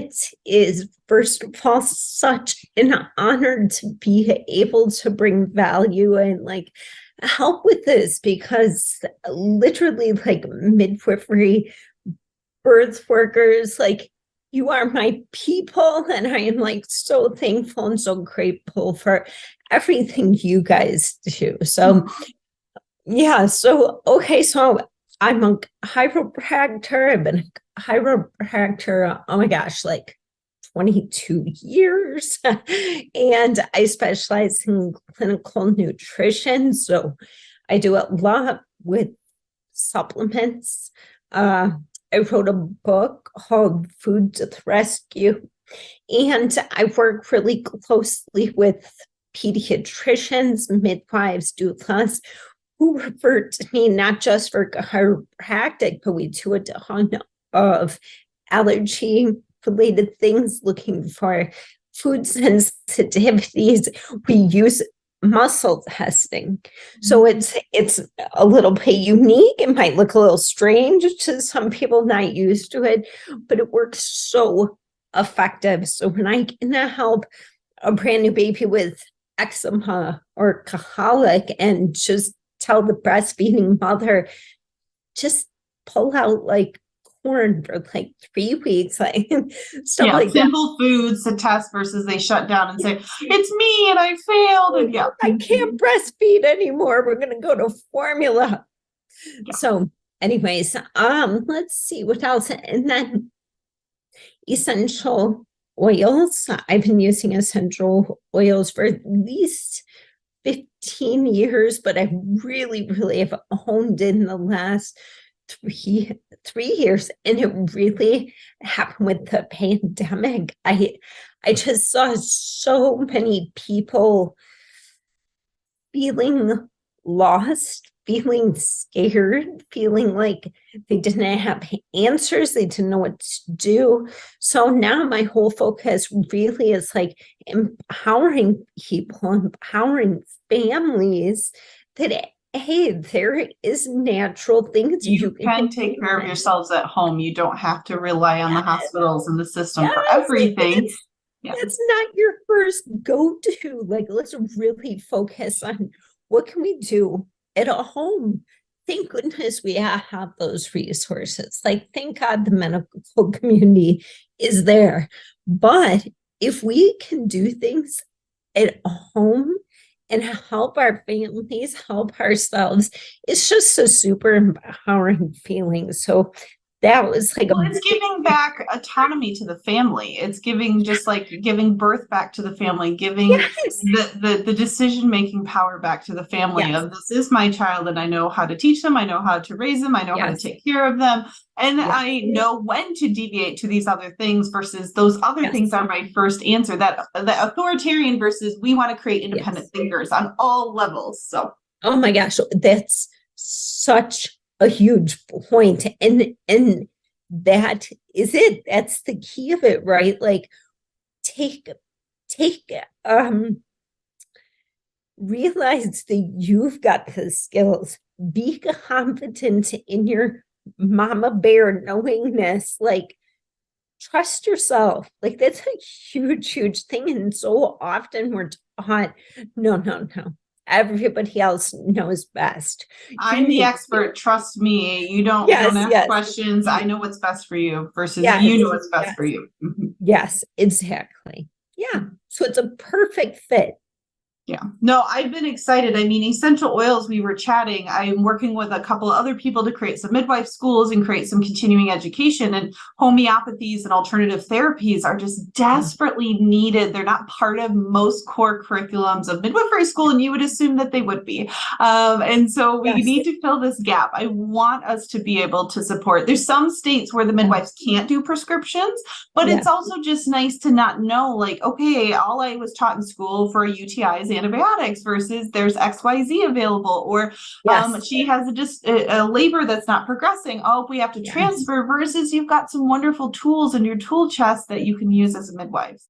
it is, first of all, such an honor to be able to bring value and like help with this, because literally, like, midwifery, birth workers, like, you are my people, and I am like so thankful and so grateful for everything you guys do. So yeah, so okay, so I'm a chiropractor. I've been a chiropractor, oh my gosh, like 22 years. And I specialize in clinical nutrition. So I do a lot with supplements. I wrote a book called Food to the Rescue, and I work really closely with pediatricians, midwives, doulas, who refer to me not just for chiropractic, but we do a ton of allergy-related things, looking for food sensitivities. We use muscle testing. So it's a little bit unique. It might look a little strange to some people not used to it, but it works so effective. So when I can help a brand new baby with eczema or colic and just tell the breastfeeding mother, just pull out like corn for like 3 weeks, like stuff Yeah, like simple foods to test versus they shut down and say, it's me and I failed. And yeah. I can't breastfeed anymore. We're gonna go to formula. Yeah. So anyways, let's see what else. And then essential oils. I've been using essential oils for at least 15 years, but I really have honed in the last three years, and it really happened with the pandemic. I just saw so many people feeling lost, feeling scared, feeling like they didn't have answers, they didn't know what to do. So now my whole focus really is like empowering people, empowering families that, hey, there is natural things you can take care of yourselves at home. You don't have to rely on the hospitals and the system for everything. It's not your first go-to. Like, let's really focus on what can we do at a home. Thank goodness we have those resources. Like, thank God the medical community is there. But if we can do things at home and help our families, help ourselves, it's just a super empowering feeling. So that was like it's giving back autonomy to the family. It's giving, just like giving birth back to the family, giving the decision-making power back to the family of, this is my child and I know how to teach them, I know how to raise them, I know how to take care of them, and I know when to deviate to these other things versus those other things are my first answer. That the authoritarian versus we want to create independent thinkers on all levels. So oh my gosh, that's such a huge point. And that is it. That's the key of it, right? Like, realize that you've got the skills. Be confident in your mama bear knowingness. Like, trust yourself. Like, that's a huge thing. And so often we're taught, no. Everybody else knows best. I'm the expert. Trust me. You don't ask questions. I know what's best for you versus you know what's best for you. Yes, exactly. Yeah. So it's a perfect fit. Yeah, no, I've been excited. I mean, essential oils, we were chatting. I'm working with a couple of other people to create some midwife schools and create some continuing education, and homeopathies and alternative therapies are just desperately needed. They're not part of most core curriculums of midwifery school, and you would assume that they would be. And so we need to fill this gap. I want us to be able to support. There's some states where the midwives can't do prescriptions, but it's also just nice to not know, like, okay, all I was taught in school for a UTI is antibiotics versus there's XYZ available, or she has a labor that's not progressing. Oh, we have to transfer versus you've got some wonderful tools in your tool chest that you can use as a midwife.